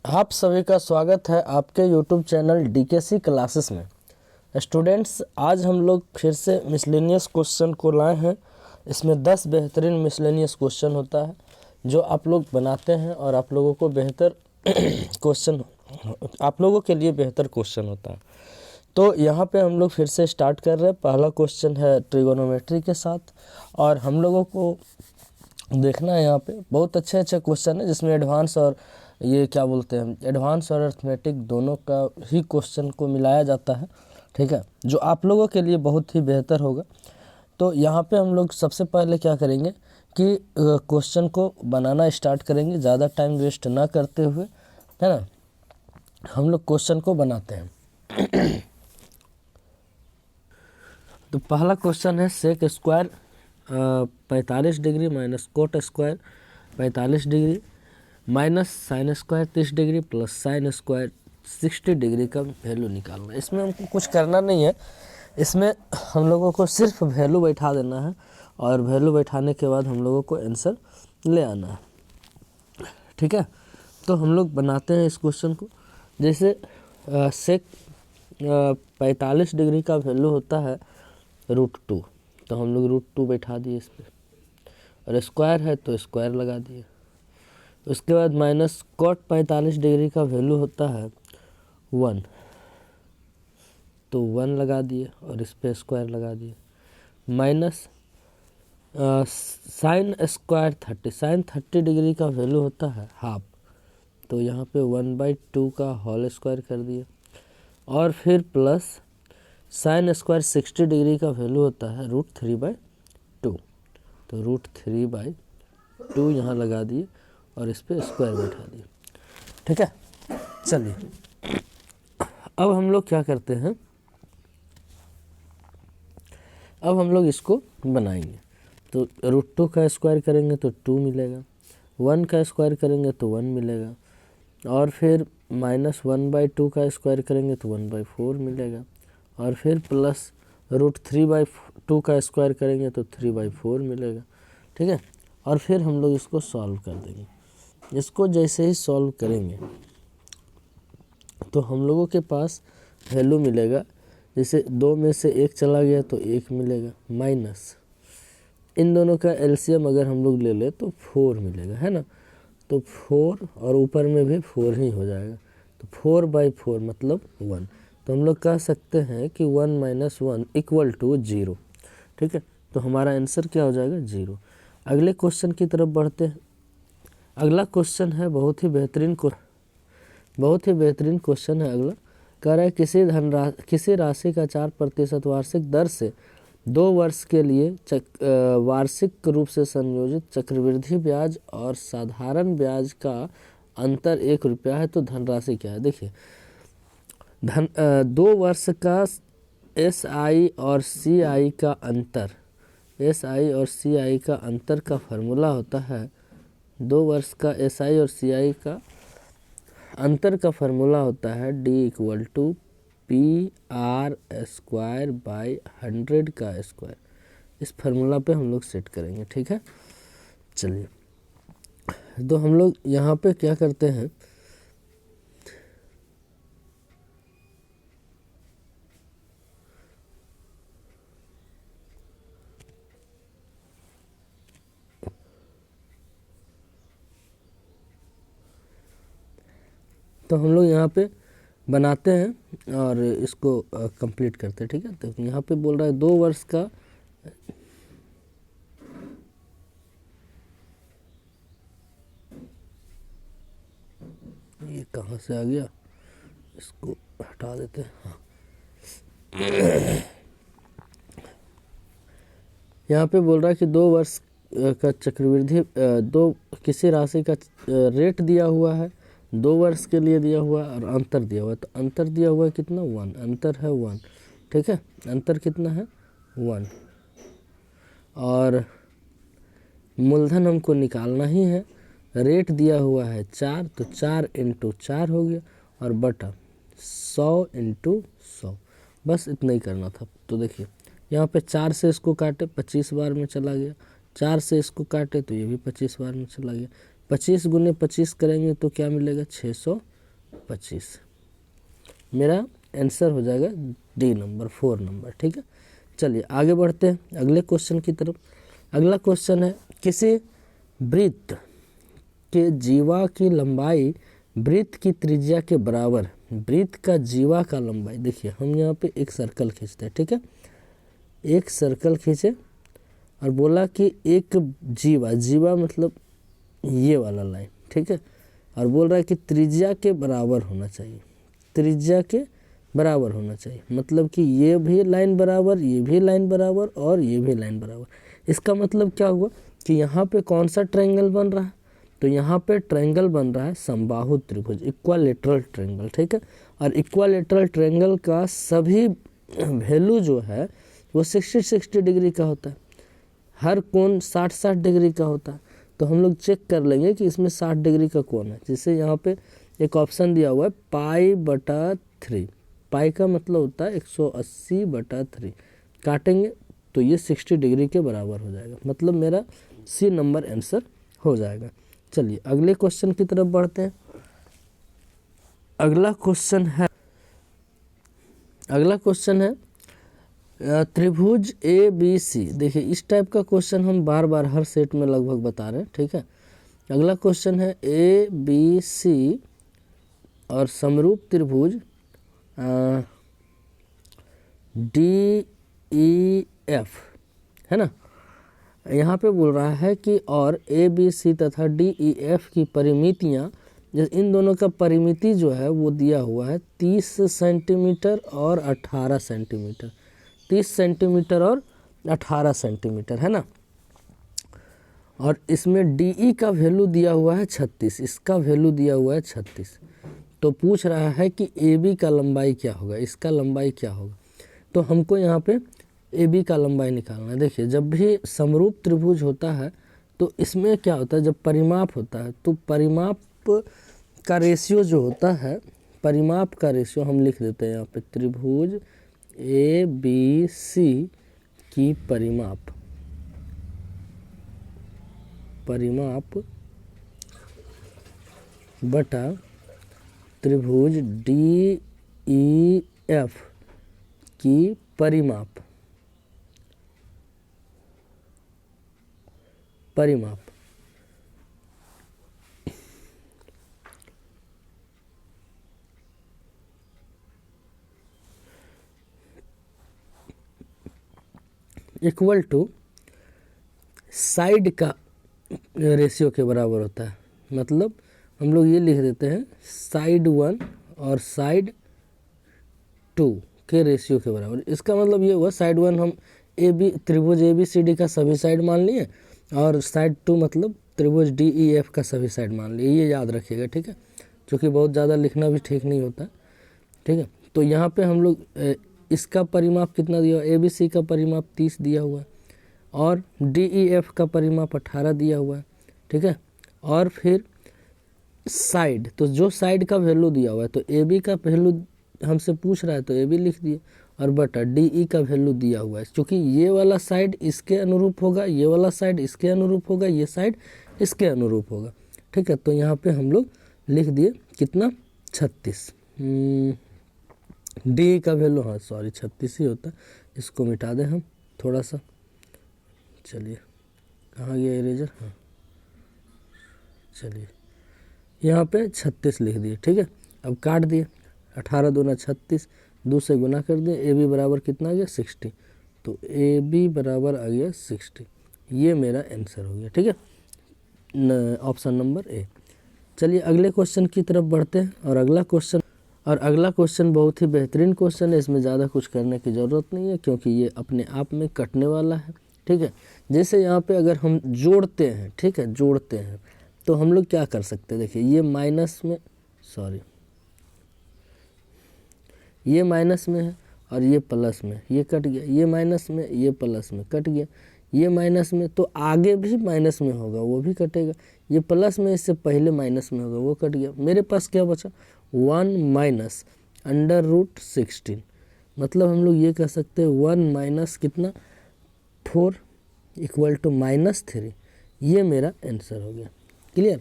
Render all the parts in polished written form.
आप सभी का स्वागत है आपके YouTube चैनल डीकेसी क्लासेस में। स्टूडेंट्स, आज हम लोग फिर से मिसलेनियस क्वेश्चन को लाए हैं। इसमें 10 बेहतरीन मिसलेनियस क्वेश्चन होता है जो आप लोग बनाते हैं और आप लोगों को बेहतर क्वेश्चन आप लोगों के लिए बेहतर क्वेश्चन होता है। तो यहाँ पे हम लोग फिर से स्टार्ट कर रहे हैं। पहला क्वेश्चन है ट्रिगोनोमेट्री के साथ और हम लोगों को देखना है यहाँ पे बहुत अच्छे अच्छे क्वेश्चन है जिसमें एडवांस और ये क्या बोलते हैं एडवांस और अर्थमेटिक दोनों का ही क्वेश्चन को मिलाया जाता है, ठीक है, जो आप लोगों के लिए बहुत ही बेहतर होगा। तो यहाँ पे हम लोग सबसे पहले क्या करेंगे कि क्वेश्चन को बनाना स्टार्ट करेंगे, ज़्यादा टाइम वेस्ट ना करते हुए, है ना। हम लोग क्वेश्चन को बनाते हैं। तो पहला क्वेश्चन है sec square 45 degree minus cot square 45 degree minus sine square 30 degree plus sine square 60 degree का वैल्यू निकालना है। इसमें हमको कुछ करना नहीं है, इसमें हम लोगों को सिर्फ वैल्यू बैठा देना है और वैल्यू बैठाने के बाद हम लोगों को आंसर ले आना है, ठीक है। तो हम लोग बनाते हैं इस क्वेश्चन को। जैसे सेक 45 डिग्री का वैल्यू होता है √2, तो हम लोग √2 बैठा दिए इस पर, और स्क्वायर है तो स्क्वायर लगा दिए। उसके बाद माइनस कॉट 45 डिग्री का वैल्यू होता है 1, तो 1 लगा दिए और इस पर स्क्वायर लगा दिए। माइनस साइन स्क्वायर 30, साइन 30 डिग्री का वैल्यू होता है हाफ, तो यहाँ पे 1/2 का होल स्क्वायर कर दिए। और फिर प्लस साइन स्क्वायर 60 डिग्री का वैल्यू होता है √3/2, तो √3/2 यहाँ लगा दिए और इस पर स्क्वायर बैठा दिए, ठीक है। चलिए अब हम लोग क्या करते हैं, अब हम लोग इसको बनाएंगे। तो √2 का स्क्वायर करेंगे तो 2 मिलेगा, 1 का स्क्वायर करेंगे तो 1 मिलेगा, और फिर माइनस 1/2 का स्क्वायर करेंगे तो 1/4 मिलेगा, और फिर प्लस √3/2 का स्क्वायर करेंगे तो 3/4 मिलेगा, ठीक है। और फिर हम लोग इसको सॉल्व कर देंगे। इसको जैसे ही सॉल्व करेंगे तो हम लोगों के पास वैल्यू मिलेगा, जैसे 2 में से 1 चला गया तो 1 मिलेगा, माइनस इन दोनों का एलसीएम अगर हम लोग ले ले तो 4 मिलेगा, है ना। तो 4 और ऊपर में भी 4 ही हो जाएगा, तो 4/4 मतलब 1। तो हम लोग कह सकते हैं कि 1 - 1 = 0, ठीक है। तो हमारा आंसर क्या हो जाएगा, 0। अगले क्वेश्चन की तरफ बढ़ते हैं। अगला क्वेश्चन है बहुत ही बेहतरीन क्वेश्चन है। अगला कह रहा है किसी राशि का 4% वार्षिक दर से 2 वर्ष के लिए वार्षिक रूप से संयोजित चक्रवृद्धि ब्याज और साधारण ब्याज का अंतर 1 रुपया है, तो धनराशि क्या है। देखिए 2 वर्ष का SI और CI का अंतर, SI और CI का अंतर का फार्मूला होता है, 2 वर्ष का SI और CI का अंतर का फार्मूला होता है D = PR²/100 का स्क्वायर। इस फार्मूला पे हम लोग सेट करेंगे, ठीक है। चलिए तो हम लोग यहाँ पे क्या करते हैं, तो हम लोग यहाँ पे बनाते हैं और इसको कंप्लीट करते हैं, ठीक है। तो यहाँ पे बोल रहा है 2 वर्ष का ये कहाँ से आ गया, इसको हटा देते हैं। हाँ यहाँ पे बोल रहा है कि 2 वर्ष का चक्रवृद्धि किसी राशि का रेट दिया हुआ है, 2 वर्ष के लिए दिया हुआ है और अंतर दिया हुआ है। तो अंतर दिया हुआ है कितना, 1, अंतर है 1, ठीक है। अंतर कितना है, 1, और मूलधन हमको निकालना ही है। रेट दिया हुआ है 4, तो 4 × 4 हो गया, और बटा 100 × 100, बस इतना ही करना था। तो देखिए यहाँ पे 4 से इसको काटे 25 बार में चला गया, 4 से इसको काटे तो ये भी 25 बार में चला गया। 25 × 25 करेंगे तो क्या मिलेगा, 600 25। मेरा आंसर हो जाएगा डी नंबर, 4 नंबर। ठीक है, चलिए आगे बढ़ते हैं अगले क्वेश्चन की तरफ। अगला क्वेश्चन है, किसी वृत्त के जीवा की लंबाई वृत्त की त्रिज्या के बराबर। वृत्त का जीवा का लंबाई, देखिए हम यहाँ पे एक सर्कल खींचते हैं। ठीक है, एक सर्कल खींचे और बोला कि एक जीवा, जीवा मतलब ये वाला लाइन। ठीक है, और बोल रहा है कि त्रिज्या के बराबर होना चाहिए, त्रिज्या के बराबर होना चाहिए। मतलब कि ये भी लाइन बराबर, ये भी लाइन बराबर और ये भी लाइन बराबर। इसका मतलब क्या हुआ कि यहाँ पे कौन सा ट्रायंगल बन रहा है, तो यहाँ पे ट्रायंगल बन रहा है समबाहु त्रिभुज, इक्वालेटरल ट्रायंगल। ठीक है, और इक्वालेटरल ट्रायंगल का सभी वैल्यू जो है वो 60-60 डिग्री का होता है। हर कोण 60-60 डिग्री का होता है। तो हम लोग चेक कर लेंगे कि इसमें 60 डिग्री का कोण है। जैसे यहाँ पे एक ऑप्शन दिया हुआ है π/3, पाई का मतलब होता है 180/3, काटेंगे तो ये 60 डिग्री के बराबर हो जाएगा। मतलब मेरा सी नंबर आंसर हो जाएगा। चलिए अगले क्वेश्चन की तरफ बढ़ते हैं। अगला क्वेश्चन है त्रिभुज ABC। देखिए इस टाइप का क्वेश्चन हम बार बार हर सेट में लगभग बता रहे हैं। ठीक है, अगला क्वेश्चन है ABC और समरूप त्रिभुज DEF है ना। यहाँ पे बोल रहा है कि और ABC तथा DEF की परिमितियाँ, जैसे इन दोनों का परिमिति जो है वो दिया हुआ है 30 सेंटीमीटर और 18 सेंटीमीटर, 30 सेंटीमीटर और 18 सेंटीमीटर है ना। और इसमें DE का वैल्यू दिया हुआ है 36, इसका वैल्यू दिया हुआ है 36। तो पूछ रहा है कि AB का लंबाई क्या होगा, इसका लंबाई क्या होगा। तो हमको यहाँ पे AB का लंबाई निकालना है। देखिए जब भी समरूप त्रिभुज होता है तो इसमें क्या होता है, जब परिमाप होता है तो परिमाप का रेशियो जो होता है, परिमाप का रेशियो हम लिख देते हैं यहाँ पे, त्रिभुज ABC की परिमाप बटा त्रिभुज DEF की परिमाप इक्वल टू साइड का रेशियो के बराबर होता है। मतलब हम लोग ये लिख देते हैं साइड 1 और साइड 2 के रेशियो के बराबर। इसका मतलब ये हुआ साइड 1 हम त्रिभुज ABCD का सभी साइड मान लिए और साइड 2 मतलब त्रिभुज DEF का सभी साइड मान लिए। ये याद रखिएगा। ठीक है, क्योंकि बहुत ज़्यादा लिखना भी ठीक नहीं होता। ठीक है, तो यहाँ पे हम लोग इसका परिमाप कितना दिया हुआ, ABC का परिमाप 30 दिया हुआ है और DEF का परिमाप 18 दिया हुआ है। ठीक है, और फिर साइड, तो जो साइड का वैल्यू दिया हुआ है तो AB का वैल्यू हमसे पूछ रहा है तो AB लिख दिए और बटा DE का वैल्यू दिया हुआ है। क्योंकि ये वाला साइड इसके अनुरूप होगा, ये वाला साइड इसके अनुरूप होगा, ये साइड इसके अनुरूप होगा। ठीक है, तो यहाँ पे हम लोग लिख दिए कितना, 36। DE का वैल्यू, हाँ सॉरी 36 ही होता है, इसको मिटा दें हम थोड़ा सा। चलिए कहाँ गया इरेजर, हाँ चलिए यहाँ पे 36 लिख दिए। ठीक है, अब काट दिए, 18 दूना 36, 2 से गुना कर दिए। AB बराबर कितना आ गया, 60। तो AB बराबर आ गया 60। ये मेरा आंसर हो गया। ठीक है, ऑप्शन नंबर A। चलिए अगले क्वेश्चन की तरफ बढ़ते हैं। और अगला क्वेश्चन बहुत ही बेहतरीन क्वेश्चन है। इसमें ज़्यादा कुछ करने की ज़रूरत नहीं है क्योंकि ये अपने आप में कटने वाला है। ठीक है, जैसे यहाँ पे अगर हम जोड़ते हैं, ठीक है जोड़ते हैं, तो हम लोग क्या कर सकते हैं। देखिए ये माइनस में, सॉरी ये माइनस में है और ये प्लस में, ये कट गया। ये माइनस में, ये प्लस में, कट गया। ये माइनस में तो आगे भी माइनस में होगा, वो भी कटेगा। ये प्लस में इससे पहले माइनस में होगा, वो कट गया। मेरे पास क्या बचा, 1 माइनस √16। मतलब हम लोग ये कह सकते हैं 1 माइनस कितना, 4 इक्वल टू -3। ये मेरा आंसर हो गया। क्लियर।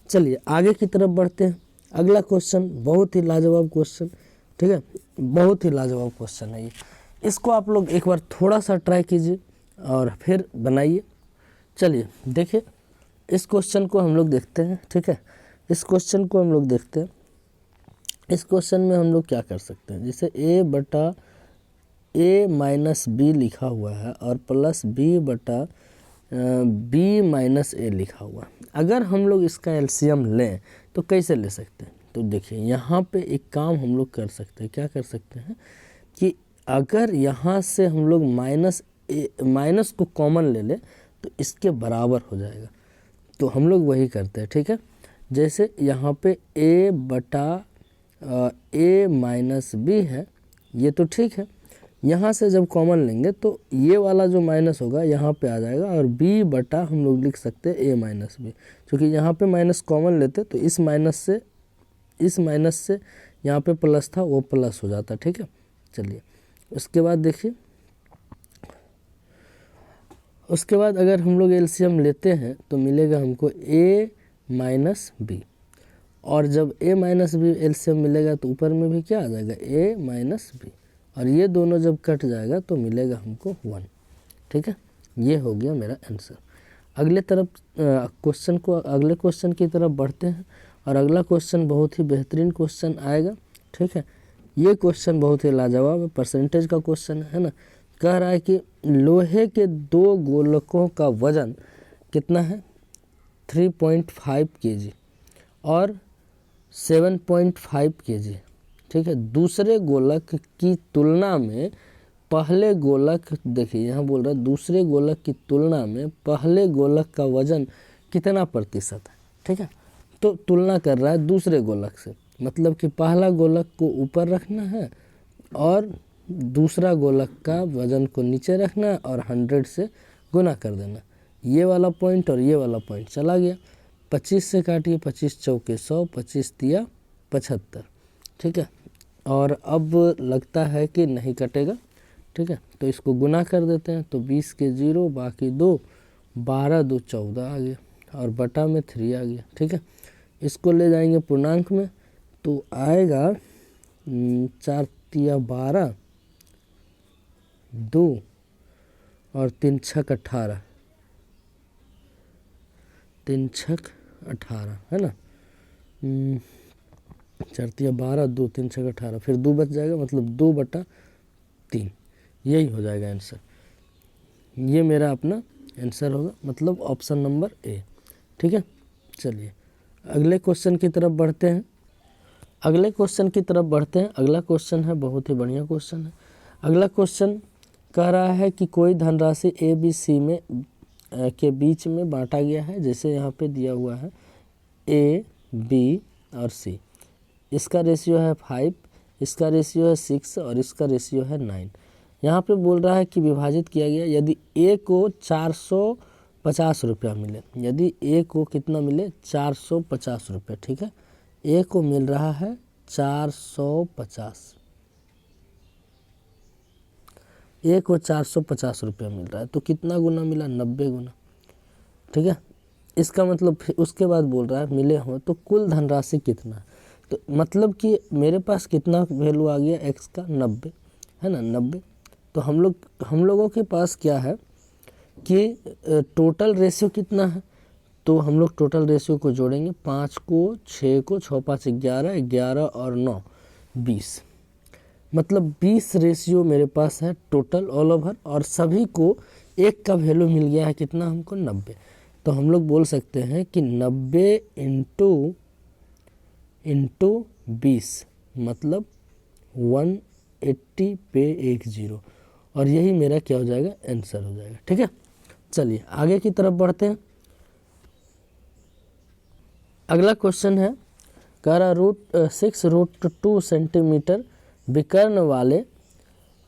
चलिए आगे की तरफ बढ़ते हैं। अगला क्वेश्चन बहुत ही लाजवाब क्वेश्चन, ठीक है, बहुत ही लाजवाब क्वेश्चन है ये। इसको आप लोग एक बार थोड़ा सा ट्राई कीजिए और फिर बनाइए। चलिए देखिए, इस क्वेश्चन को हम लोग देखते हैं, ठीक है। इस क्वेश्चन को हम लोग देखते हैं। इस क्वेश्चन में हम लोग क्या कर सकते हैं, जैसे a बटा a माइनस बी लिखा हुआ है और प्लस b बटा b माइनस a लिखा हुआ है। अगर हम लोग इसका एलसीएम लें तो कैसे ले सकते हैं, तो देखिए यहाँ पे एक काम हम लोग कर सकते हैं। क्या कर सकते हैं कि अगर यहाँ से हम लोग माइनस को कॉमन ले लें तो इसके बराबर हो जाएगा। तो हम लोग वही करते हैं, ठीक है। जैसे यहाँ पे a बटा a माइनस बी है, ये तो ठीक है। यहाँ से जब कॉमन लेंगे तो ये वाला जो माइनस होगा यहाँ पे आ जाएगा और b बटा हम लोग लिख सकते हैं a माइनस बी, क्योंकि यहाँ पे माइनस कॉमन लेते तो इस माइनस से यहाँ पे प्लस था वो प्लस हो जाता, ठीक है। चलिए उसके बाद देखिए, उसके बाद अगर हम लोग एलसीएम लेते हैं तो मिलेगा हमको a माइनस बी, और जब a माइनस बी एलसीएम मिलेगा तो ऊपर में भी क्या आ जाएगा a माइनस बी, और ये दोनों जब कट जाएगा तो मिलेगा हमको 1, ठीक है। ये हो गया मेरा आंसर। अगले क्वेश्चन की तरफ बढ़ते हैं और अगला क्वेश्चन बहुत ही बेहतरीन क्वेश्चन आएगा, ठीक है। ये क्वेश्चन बहुत ही लाजवाब है, परसेंटेज का क्वेश्चन है ना। कह रहा है कि लोहे के 2 गोलकों का वजन कितना है, 3.5 kg और 7.5 kg, ठीक है। दूसरे गोलक की तुलना में पहले गोलक, देखिए यहाँ बोल रहा है दूसरे गोलक की तुलना में पहले गोलक का वजन कितना प्रतिशत है, ठीक है। तो तुलना कर रहा है दूसरे गोलक से, मतलब कि पहला गोलक को ऊपर रखना है और दूसरा गोलक का वजन को नीचे रखना है और 100 से गुना कर देना। ये वाला पॉइंट और ये वाला पॉइंट चला गया, 25 से काटिए, 25 चौके 100, 25 तिया 75, ठीक है। और अब लगता है कि नहीं कटेगा, ठीक है, तो इसको गुना कर देते हैं। तो 20 के 0 बाकी 2, 12 2 14 आ गया और बटा में 3 आ गया, ठीक है। इसको ले जाएंगे पूर्णांक में तो आएगा 4 तिया 12, 2 और 3 छक 18, 3 छक 18 है ना। 4 तिया 12, 2 3 छक 18, फिर 2 बच जाएगा, मतलब 2 बटा 3, यही हो जाएगा आंसर। ये मेरा अपना आंसर होगा, मतलब ऑप्शन नंबर ए, ठीक है। चलिए अगले क्वेश्चन की तरफ बढ़ते हैं। अगला क्वेश्चन है बहुत ही बढ़िया क्वेश्चन है। अगला क्वेश्चन कह रहा है कि कोई धनराशि ए बी सी में के बीच में बांटा गया है, जैसे यहाँ पे दिया हुआ है ए बी और सी। इसका रेशियो है 5, इसका रेशियो है 6 और इसका रेशियो है 9। यहाँ पे बोल रहा है कि विभाजित किया गया यदि ए को 450 रुपया मिले, यदि ए को कितना मिले 450 रुपये, ठीक है। ए को मिल रहा है 450, ए को 450 रुपया मिल रहा है, तो कितना गुना मिला, 90 गुना, ठीक है। इसका मतलब फिर उसके बाद बोल रहा है मिले हो तो कुल धनराशि कितना है, तो मतलब कि मेरे पास कितना वैल्यू आ गया एक्स का, 90 है ना, 90। तो हम लोगों के पास क्या है कि टोटल रेशियो कितना है, तो हम लोग टोटल रेशियो को जोड़ेंगे, 5 को 6 को 6 5 11, 11 और 9 20, मतलब 20 रेशियो मेरे पास है टोटल ऑल ओवर, और सभी को एक का वैल्यू मिल गया है कितना हमको, 90। तो हम लोग बोल सकते हैं कि 90 इंटू 20 मतलब 180 पे 1 0, और यही मेरा क्या हो जाएगा, आंसर हो जाएगा, ठीक है। चलिए आगे की तरफ बढ़ते हैं। अगला क्वेश्चन है, कह रहा √6 सेंटीमीटर विकर्ण वाले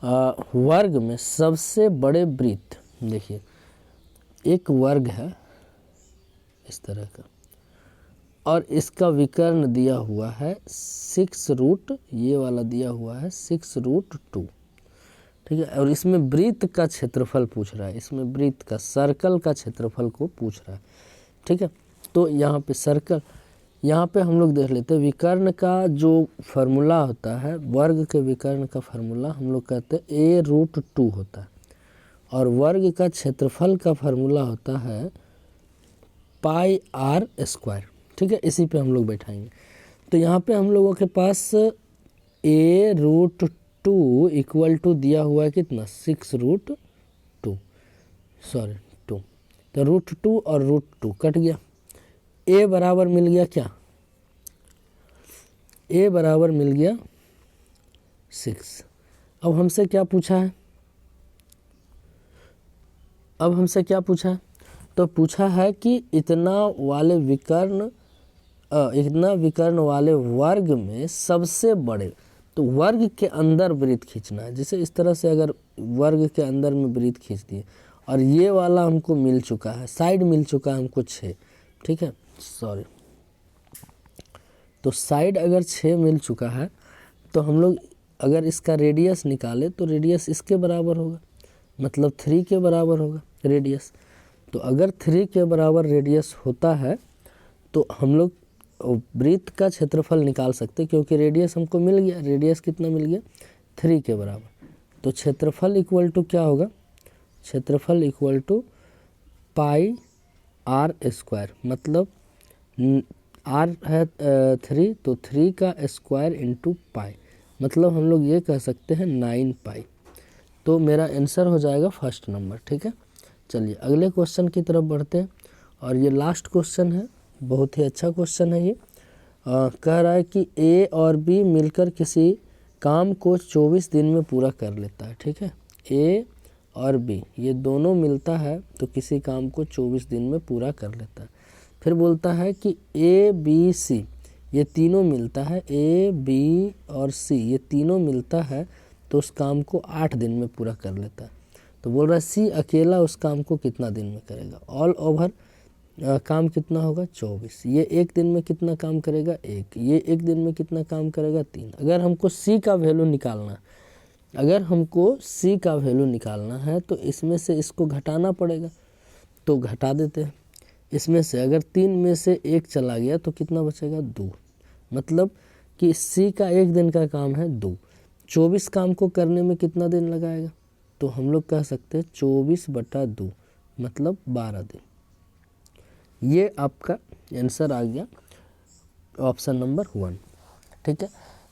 वर्ग में सबसे बड़े वृत्त, देखिए एक वर्ग है इस तरह का और इसका विकर्ण दिया हुआ है 6 ये वाला दिया हुआ है 6√2, ठीक है। और इसमें वृत्त का क्षेत्रफल पूछ रहा है, इसमें वृत्त का सर्कल का क्षेत्रफल को पूछ रहा है, ठीक है। तो यहाँ पे सर्कल, यहाँ पे हम लोग देख लेते हैं विकर्ण का जो फार्मूला होता है, वर्ग के विकर्ण का फार्मूला हम लोग कहते हैं a√2 होता है, और वर्ग का क्षेत्रफल का फार्मूला होता है πr²। ठीक है, इसी पे हम लोग बैठाएंगे। तो यहाँ पे हम लोगों के पास a√2 इक्वल टू दिया हुआ है कितना 6√2 2। तो √2 और √2 कट गया, a बराबर मिल गया क्या, a बराबर मिल गया 6। अब हमसे क्या पूछा है, तो पूछा है कि इतना विकर्ण वाले वर्ग में सबसे बड़े, तो वर्ग के अंदर वृत्त खींचना है। जैसे इस तरह से अगर वर्ग के अंदर में वृत्त खींच दिए और ये वाला हमको मिल चुका है, साइड मिल चुका है हमको 6, ठीक है, सॉरी, तो साइड अगर 6 मिल चुका है तो हम लोग अगर इसका रेडियस निकाले तो रेडियस इसके बराबर होगा, मतलब 3 के बराबर होगा रेडियस। तो अगर 3 के बराबर रेडियस होता है तो हम लोग वृत्त का क्षेत्रफल निकाल सकते, क्योंकि रेडियस हमको मिल गया, रेडियस कितना मिल गया 3 के बराबर। तो क्षेत्रफल इक्वल टू क्या होगा, क्षेत्रफल इक्वल टू πr², मतलब r है 3, तो 3 का स्क्वायर इंटू पाई, मतलब हम लोग ये कह सकते हैं 9 पाई। तो मेरा आंसर हो जाएगा फर्स्ट नंबर। ठीक है, चलिए अगले क्वेश्चन की तरफ बढ़ते हैं, और ये लास्ट क्वेश्चन है, बहुत ही अच्छा क्वेश्चन है ये। कह रहा है कि ए और बी मिलकर किसी काम को 24 दिन में पूरा कर लेता है। ठीक है, ए और बी ये दोनों मिलता है तो किसी काम को 24 दिन में पूरा कर लेता है। फिर बोलता है कि ए बी सी ये तीनों मिलता है, ए बी और सी ये तीनों मिलता है तो उस काम को 8 दिन में पूरा कर लेता है। तो बोल रहा है सी अकेला उस काम को कितना दिन में करेगा। ऑल ओवर काम कितना होगा 24। ये एक दिन में कितना काम करेगा 1, ये एक दिन में कितना काम करेगा 3। अगर हमको सी का वैल्यू निकालना है, तो इसमें से इसको घटाना पड़ेगा, तो घटा देते हैं। इसमें से अगर 3 में से 1 चला गया तो कितना बचेगा 2, मतलब कि सी का एक दिन का काम है 2। 24 काम को करने में कितना दिन लगाएगा, तो हम लोग कह सकते हैं 24/2 मतलब 12 दिन। ये आपका आंसर आ गया ऑप्शन नंबर 1। ठीक है,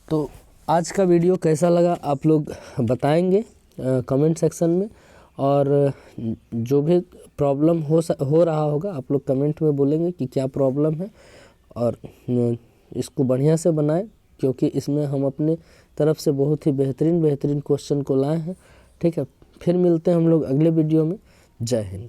तो आज का वीडियो कैसा लगा आप लोग बताएंगे कमेंट सेक्शन में, और जो भी प्रॉब्लम हो रहा होगा आप लोग कमेंट में बोलेंगे कि क्या प्रॉब्लम है, और इसको बढ़िया से बनाएं, क्योंकि इसमें हम अपने तरफ से बहुत ही बेहतरीन क्वेश्चन को लाए हैं। ठीक है, फिर मिलते हैं हम लोग अगले वीडियो में। जय हिंद।